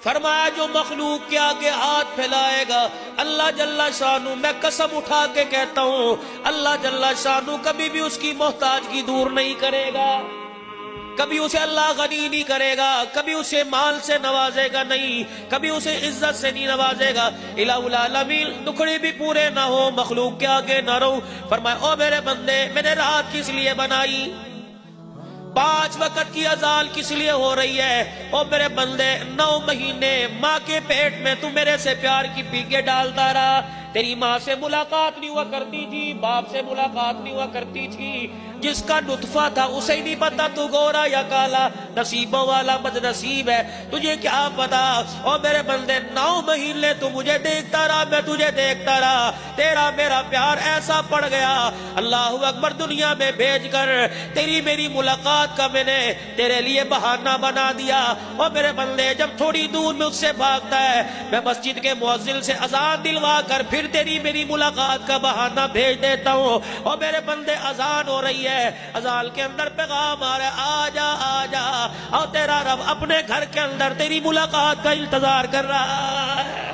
فرمایا جو مخلوق کے آگے ہاتھ پھیلائے گا اللہ جل شانہ، میں قسم اٹھا کے کہتا ہوں اللہ جل شانہ کبھی بھی اس کی محتاجگی دور نہیں کرے گا، کبھی اسے اللہ غنی نہیں کرے گا، کبھی اسے مال سے نوازے گا نہیں، کبھی اسے عزت سے نہیں نوازے گا۔ الہ العالمین دکھڑی بھی پورے نہ ہو، مخلوق کے آگے نہ رہو، فرمایا او میرے بندے میں نے رات کس لیے بنائی، 5 وقت کی اذان کس لیے ہو رہی ہے، او میرے بندے 9 مہینے ماں کے پیٹ میں تو میرے سے پیار کی پیکے ڈالتا رہا، تیری ماں سے ملاقات نہیں ہوا کرتی تھی، باپ سے ملاقات نہیں ہوا کرتی تھی، جس کا نطفہ تھا اسے نہیں پتا تو گورا یا کالا، نصیبوں والا بد نصیب ہے، تجھے کیا پتا، او میرے بندے 9 مہینے تو مجھے دیکھتا رہا، میں تجھے دیکھتا رہا، تیرا میرا پیار ایسا پڑ گیا، اللہ اکبر دنیا میں بھیج کر تیری میری ملاقات کا میں نے تیرے لیے بہانہ بنا دیا۔ او میرے بندے جب تھوڑی دور میں اس سے بھاگتا ہے، میں مسجد کے مؤذن سے اذان دلوا کر پھر تیری میری ملاقات کا بہانہ بھیج دیتا ہوں۔ او میرے بندے اذان ہو رہی ہے، اذان کے اندر پیغام آ رہا ہے آجا آجا، اور تیرا رب اپنے گھر کے اندر تیری ملاقات کا انتظار کر رہا ہے،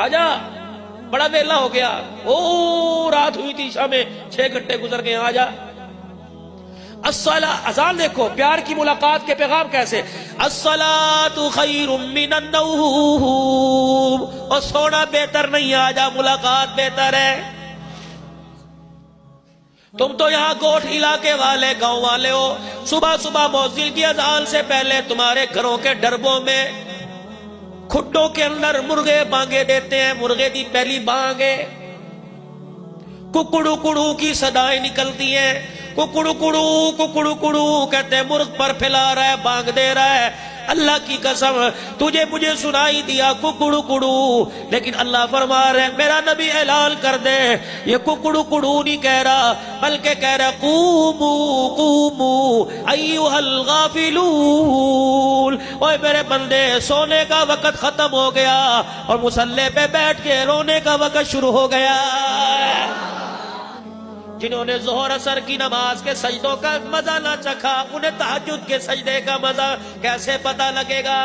آجا بڑا ویلا ہو گیا، او رات ہوئی تھی شام میں 6 گھنٹے گزر گئے، آجا۔ اذان دیکھو پیار کی ملاقات کے پیغام کیسے، الصلاۃ خیر من النوم، اور سونا بہتر نہیں، آجا ملاقات بہتر ہے۔ تم تو یہاں گوٹھ علاقے والے گاؤں والے ہو، صبح صبح مؤذن کی اذان سے پہلے تمہارے گھروں کے ڈربوں میں کھڈوں کے اندر مرغے بانگے دیتے ہیں، مرغے دی پہلی بانگے ککڑو کڑو کی صدائیں نکلتی ہیں، ککڑو کڑو کہتے ہیں مرغ پر پھیلا رہا ہے، بانگ دے رہا ہے، اللہ کی قسم تجھے مجھے سنائی دیا ککڑو کڑو، لیکن اللہ فرما رہے میرا نبی اعلان کر دے یہ ککڑو کڑو نہیں کہہ رہا، بلکہ کہہ رہا قومو قومو ایھا الغافلون، اوے میرے بندے سونے کا وقت ختم ہو گیا اور مصلی پہ بیٹھ کے رونے کا وقت شروع ہو گیا۔ جنہوں نے ظہر اثر کی نماز کے سجدوں کا مزہ نہ چکھا، انہیں تہجد کے سجدے کا مزہ کیسے پتہ لگے گا؟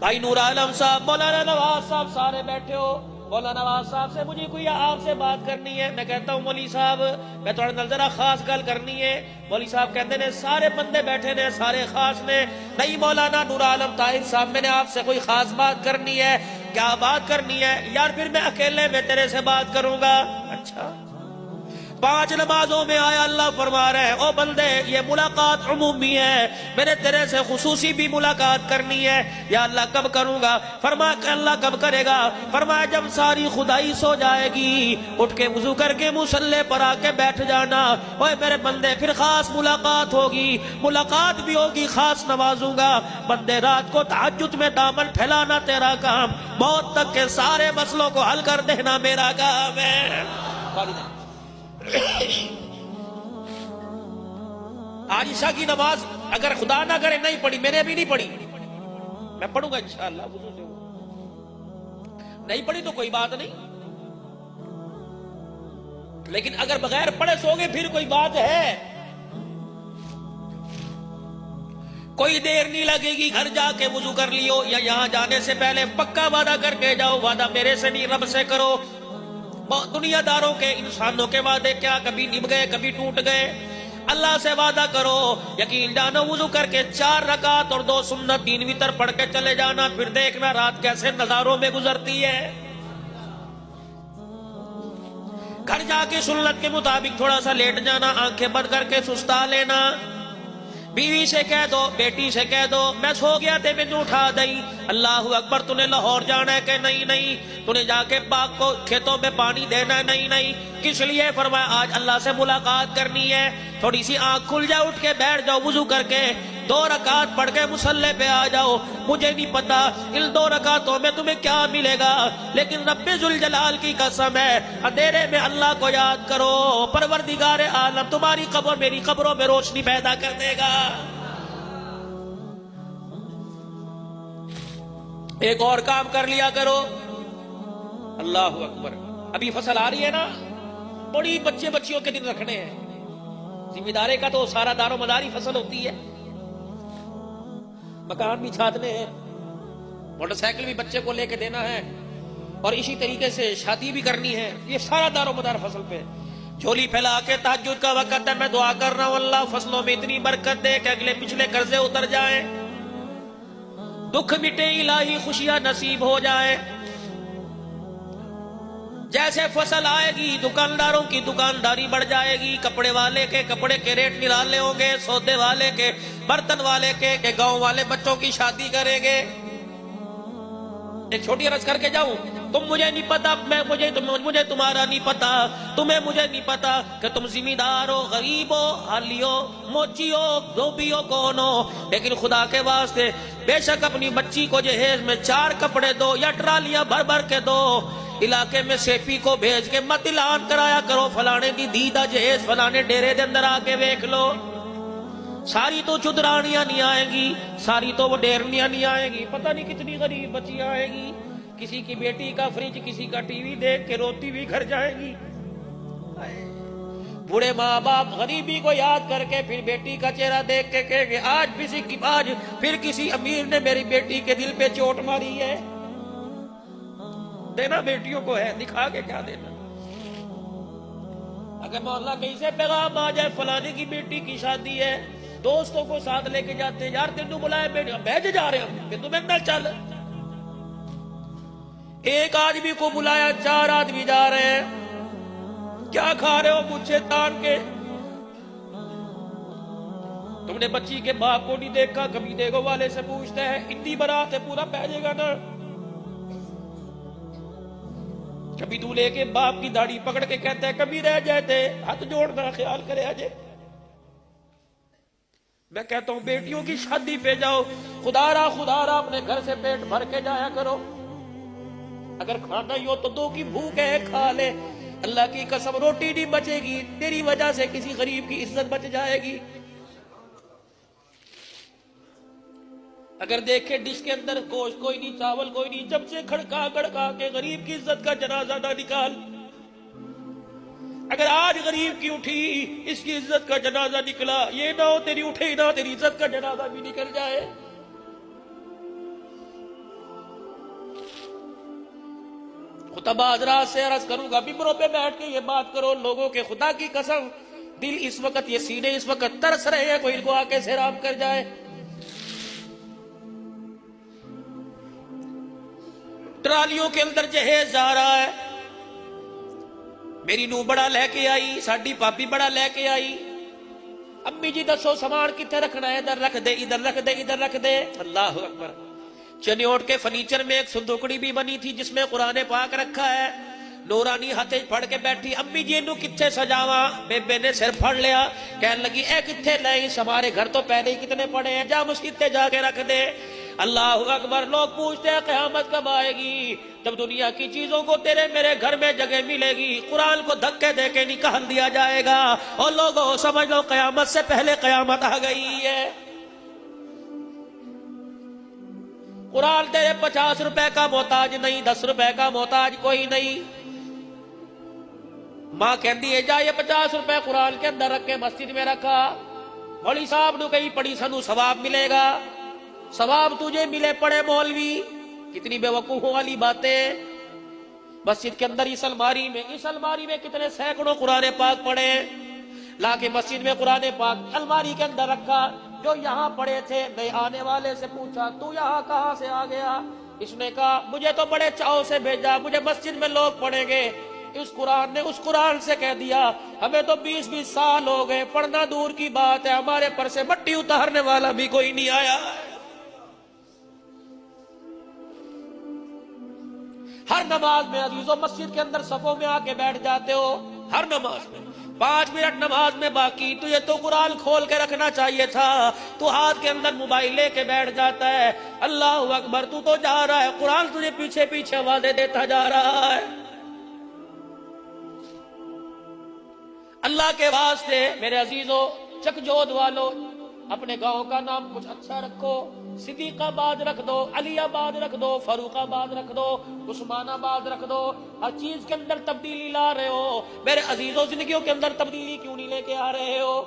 بھائی نور عالم صاحب، مولانا نواز صاحب سارے بیٹھے ہو، مولانا نواز صاحب سے مجھے کوئی آپ سے بات کرنی ہے، میں کہتا ہوں مولوی صاحب میں تھوڑے نال ذرا خاص گل کرنی ہے، مولوی صاحب کہتے ہیں سارے بندے بیٹھے نے سارے خاص نے، نہیں مولانا نور عالم طاہر صاحب میں نے آپ سے کوئی خاص بات کرنی ہے۔ کیا بات کرنی ہے؟ یار پھر میں اکیلے میں تیرے سے بات کروں گا۔ اچھا 5 نمازوں میں آیا، اللہ فرما رہے ہیں او بندے یہ ملاقات عمومی ہے، میں نے تیرے سے خصوصی بھی ملاقات کرنی ہے۔ یا اللہ کب کروں گا؟ فرمایا کہ اللہ کب کرے گا؟ فرمایا جب ساری خدائی سو جائے گی، اٹھ کے وضو کر کے مصلی پر آ کے بیٹھ جانا، اوے میرے بندے پھر خاص ملاقات ہوگی، ملاقات بھی ہوگی، خاص نوازوں گا۔ بندے رات کو تہجد میں دامن پھیلانا تیرا کام، موت تک کے سارے مسئلوں کو حل کر دینا میرا کام ہے۔ آج عشاء کی نماز اگر خدا نہ کرے نہیں پڑھی، میں نے ابھی نہیں پڑھی، میں پڑھوں گا انشاءاللہ وضو سے، نہیں پڑھی تو کوئی بات نہیں، لیکن اگر بغیر پڑھے سو گے پھر کوئی بات ہے، کوئی دیر نہیں لگے گی، گھر جا کے وضو کر لیو، یا یہاں جانے سے پہلے پکا وعدہ کر کے جاؤ، وعدہ میرے سے نہیں رب سے کرو۔ دنیا داروں کے انسانوں کے وعدے کیا کبھی نبھ گئے کبھی ٹوٹ گئے، اللہ سے وعدہ کرو، یقین جانو وضو کر کے 4 رکعت اور 2 سنت 3 وتر پڑھ کے چلے جانا، پھر دیکھنا رات کیسے نظاروں میں گزرتی ہے۔ گھر جا کے سنت کے مطابق تھوڑا سا لیٹ جانا، آنکھیں بند کر کے سستا لینا، بیوی سے کہہ دو بیٹی سے کہہ دو میں سو گیا تے میں اٹھا دئی، اللہ اکبر تو نے لاہور جانا ہے کہ نہیں نہیں، تو نے جا کے باغ کو کھیتوں میں پانی دینا ہے نہیں نہیں، کس لیے؟ فرمایا آج اللہ سے ملاقات کرنی ہے، تھوڑی سی آنکھ کھل جائے، اٹھ کے بیٹھ جاؤ وضو کر کے 2 رکعت پڑھ کے مصلی پہ آ جاؤ، مجھے نہیں پتا ان 2 رکعتوں میں تمہیں کیا ملے گا، لیکن رب ذوالجلال کی قسم ہے اندھیرے میں اللہ کو یاد کرو، پروردگار عالم تمہاری قبر میری قبروں میں روشنی پیدا کر دے گا۔ ایک اور کام کر لیا کرو، اللہ اکبر، ابھی فصل آ رہی ہے نا، بڑی بچے بچیوں کے دن رکھنے ہیں، ذمہ دارے کا تو سارا دار و مداری فصل ہوتی ہے، مکان بھی چھاتنے ہیں، موٹر سائیکل بھی بچے کو لے کے دینا ہے، اور اسی طریقے سے شادی بھی کرنی ہے. یہ سارا دار و مدار فصل پہ. جھولی پھیلا کے تہجد کا وقت ہے، میں دعا کر رہا ہوں اللہ فصلوں میں اتنی برکت دے کہ اگلے پچھلے قرضے اتر جائیں، دکھ مٹے، الہی خوشیاں نصیب ہو جائیں. جیسے فصل آئے گی دکانداروں کی دکانداری بڑھ جائے گی، کپڑے والے کے کپڑے کے ریٹ نرالے ہوں گے، سودے والے کے، برتن والے کے، گاؤں والے بچوں کی شادی کریں گے. ایک چھوٹی عرض کر کے جاؤں، تم مجھے نہیں پتا، مجھے تمہارا نہیں پتا، تمہیں مجھے نہیں پتا کہ تم زمیندار ہو، غریب ہو، حالی ہو، موچی ہو، دھوبی ہو، کون ہو، لیکن خدا کے واسطے بے شک اپنی بچی کو جہیز میں 4 کپڑے دو یا ٹرالیاں بھر بھر کے دو. علاقے میں سیپی کو بھیج کے مت اعلان کرایا کرو فلانے دی دیدہ جہیز فلانے ڈیرے دے اندر آ کے دیکھ لو. ساری تو چدرانیاں نہیں آئیں گی، ساری تو وہ ڈیرنیاں نہیں آئیں گی، پتہ نہیں کتنی غریب بچیاں آئیں گی. کسی کی بیٹی کا فریج، کسی کا ٹی وی دیکھ کے روتی بھی گھر جائے گی. بوڑھے ماں باپ غریبی کو یاد کر کے پھر بیٹی کا چہرہ دیکھ کے کہیں گے آج پھر کسی امیر نے میری بیٹی کے دل پہ چوٹ ماری ہے. دینا بیٹیوں کو ہے، دکھا کے کیا دینا. اگر مولا کہیں سے پیغام آ جائے فلانے کی بیٹی کی شادی ہے، دوستوں کو ساتھ لے کے جاتے ہیں، یار تینوں بلائے بیٹی بھیجے جا رہے ہم کہ تمہیں نہ چل. ایک آدمی کو بلایا 4 آدمی جا رہے ہیں، کیا کھا رہے ہو مجھے تان کے؟ تم نے بچی کے باپ کو نہیں دیکھا؟ کبھی دیکھو والے سے پوچھتا ہے اتنی برات ہے پورا بھیجے گا نا؟ کبھی تو لے کے باپ کی داڑھی پکڑ کے کہتا ہے کبھی رہ جاتے، ہاتھ جوڑ کر خیال کرے آجے. میں کہتا ہوں بیٹیوں کی شادی پہ جاؤ، خدا را اپنے گھر سے پیٹ بھر کے جایا کرو. اگر کھانا ہی ہو تو 2 کی بھوک ہے کھا لے. اللہ کی قسم روٹی نہیں بچے گی، تیری وجہ سے کسی غریب کی عزت بچ جائے گی. اگر دیکھے ڈش کے اندر گوشت کوئی نہیں، چاول کوئی نہیں، جب سے کھڑکا کے غریب کی عزت کا جنازہ نہ نکال. اگر آج غریب کی اٹھی اس کی عزت کا جنازہ نکلا، یہ نہ ہو تیری اٹھے ہی نہ تیری عزت کا جنازہ بھی نکل جائے. خطبہ حضرات سے عرض کروں گا، ممبروں پہ بیٹھ کے یہ بات کرو لوگوں کے، خدا کی قسم دل اس وقت، یہ سینے اس وقت ترس رہے ہیں کوئی ان کو آ کے سیراب کر جائے. ٹرالیوں کے اندر جہیز جا رہا ہے. میری نو بڑا لے کے آئی، ساڈی پاپی بڑا لے کے آئی. امی جی دسو سامان کتنے رکھنا ہے؟ ادھر رکھ دے، ادھر رکھ دے، ادھر رکھ دے. اللہ اکبر. چنیوٹ کے فرنیچر میں ایک صندوقڑی بھی بنی تھی جس میں قرآن پاک رکھا ہے. نورانی ہاتھ پھڑ کے بیٹھی، امی جی انو کتنے سجاواں؟ بیبے نے سر پھڑ لیا، کہنے لگی اے کتنے لائیں، ہمارے گھر تو پہلے ہی کتنے پڑے ہیں، جا مسکتے جا کے رکھ دے. اللہ اکبر. لوگ پوچھتے ہیں قیامت کب آئے گی؟ جب دنیا کی چیزوں کو تیرے میرے گھر میں جگہ ملے گی، قرآن کو دھکے دے کے نکال دیا جائے گا، اور لوگوں سمجھ لو قیامت سے پہلے قیامت آ گئی ہے. قرآن تیرے 50 روپے کا محتاج نہیں، 10 روپے کا محتاج کوئی نہیں. ماں کہندی ہے جا یہ 50 روپے قرآن کے اندر رکھ کے مسجد میں رکھا، مولوی صاحب نو کہیں پڑھی سنو ثواب ملے گا. ثواب تجھے ملے پڑے مولوی، کتنی بے وقوفوں والی باتیں. مسجد کے اندر اس الماری میں کتنے سینکڑوں قرآن پاک پڑے، لا کے مسجد میں قرآن پاک الماری کے اندر رکھا. جو یہاں پڑے تھے نئے آنے والے سے پوچھا تو یہاں کہاں سے آ گیا؟ اس نے کہا مجھے تو بڑے چاؤ سے بھیجا، مجھے مسجد میں لوگ پڑھیں گے. اس قرآن نے اس قرآن سے کہہ دیا ہمیں تو 20 سال ہو گئے، پڑھنا دور کی بات ہے، ہمارے پر سے مٹی اتارنے والا بھی کوئی نہیں آیا. ہر نماز میں عزیزوں مسجد کے اندر صفوں میں آ کے بیٹھ جاتے ہو، ہر نماز میں 5 منٹ نماز میں باقی، تو یہ تو قرآن کھول کے رکھنا چاہیے تھا، تو ہاتھ کے اندر موبائل لے کے بیٹھ جاتا ہے. اللہ اکبر. تو جا رہا ہے، قرآن تجھے پیچھے پیچھے آوازیں دیتا جا رہا ہے. اللہ کے واسطے میرے عزیزوں، چکجود والو، اپنے گاؤں کا نام کچھ اچھا رکھو. صدیق آباد رکھ دو، علی آباد رکھ دو، فاروق آباد رکھ دو، عثمان آباد رکھ دو. ہر چیز کے اندر تبدیلی لا رہے ہو. میرے عزیزوں زندگیوں کے اندر تبدیلی کیوں نہیں لے کے آ رہے ہو؟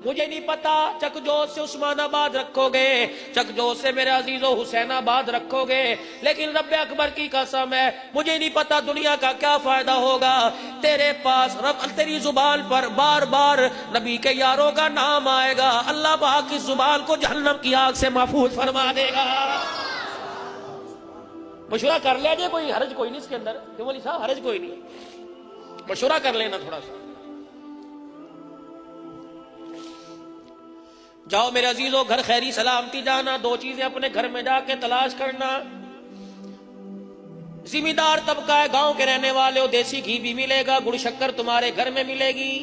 مجھے نہیں پتا چکجوت سے عثمان آباد رکھو گے، چکجوت سے میرے عزیزو حسین آباد رکھو گے، لیکن رب اکبر کی قسم ہے مجھے نہیں پتا دنیا کا کیا فائدہ ہوگا، تیرے پاس رب تیری زبان پر بار بار نبی کے یاروں کا نام آئے گا، اللہ پاک کی زبان کو جہنم کی آگ سے محفوظ فرما دے گا۔ مشورہ کر لیا جائے، کوئی حرج کوئی نہیں اس کے اندر کہ مولی صاحب حرج کوئی نہیں، مشورہ کر لینا تھوڑا سا۔ جاؤ میرے عزیزو گھر خیری سلامتی جانا، دو چیزیں اپنے گھر میں جا کے تلاش کرنا، ذمہ دار طبقہ ہے، گاؤں کے رہنے والے ہو، دیسی گھی بھی ملے گا، گڑ شکر تمہارے گھر میں ملے گی،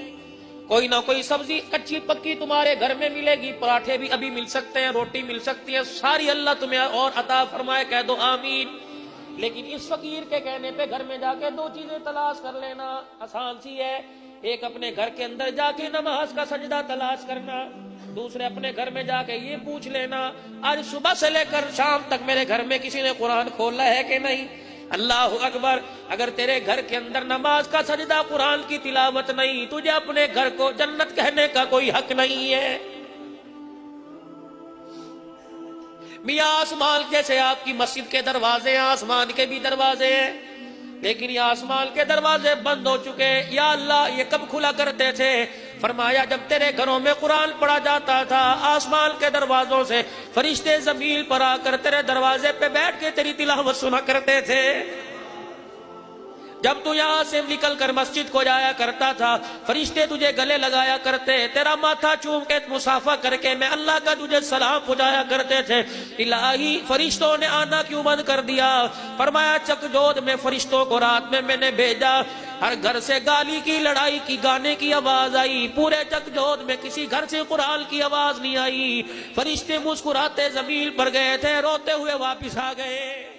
کوئی نہ کوئی سبزی کچی پکی تمہارے گھر میں ملے گی، پراٹھے بھی ابھی مل سکتے ہیں، روٹی مل سکتی ہے، ساری اللہ تمہیں اور عطا فرمائے، کہہ دو آمین۔ لیکن اس فقیر کے کہنے پہ گھر میں جا کے دو چیزیں تلاش کر لینا آسان سی ہے، ایک اپنے گھر کے اندر جا کے نماز کا سجدہ تلاش کرنا، دوسرے اپنے گھر میں جا کے یہ پوچھ لینا آج صبح سے لے کر شام تک میرے گھر میں کسی نے قرآن کھولا ہے کہ نہیں۔ اللہ اکبر، اگر تیرے گھر کے اندر نماز کا سجدہ قرآن کی تلاوت نہیں، تجھے اپنے گھر کو جنت کہنے کا کوئی حق نہیں ہے۔ میاں آسمان جیسے آپ کی مسجد کے دروازے ہیں، آسمان کے بھی دروازے ہیں، لیکن یہ آسمان کے دروازے بند ہو چکے، یا اللہ یہ کب کھلا کرتے تھے؟ فرمایا جب تیرے گھروں میں قرآن پڑھا جاتا تھا، آسمان کے دروازوں سے فرشتے زمین پر آ کر تیرے دروازے پہ بیٹھ کے تیری تلاوت سنا کرتے تھے۔ جب تو یہاں سے نکل کر مسجد کو جایا کرتا تھا، فرشتے تجھے گلے لگایا کرتے، تیرا ماتھا چوم کے مصافحہ کر کے میں اللہ کا تجھے سلام پہنچایا کرتے تھے۔ الہی فرشتوں نے آنا کیوں بند کر دیا؟ فرمایا چکجود میں فرشتوں کو رات میں نے بھیجا، ہر گھر سے گالی کی، لڑائی کی، گانے کی آواز آئی، پورے چکجود میں کسی گھر سے قرآن کی آواز نہیں آئی، فرشتے مسکراتے زمین پر گئے تھے، روتے ہوئے واپس آ گئے۔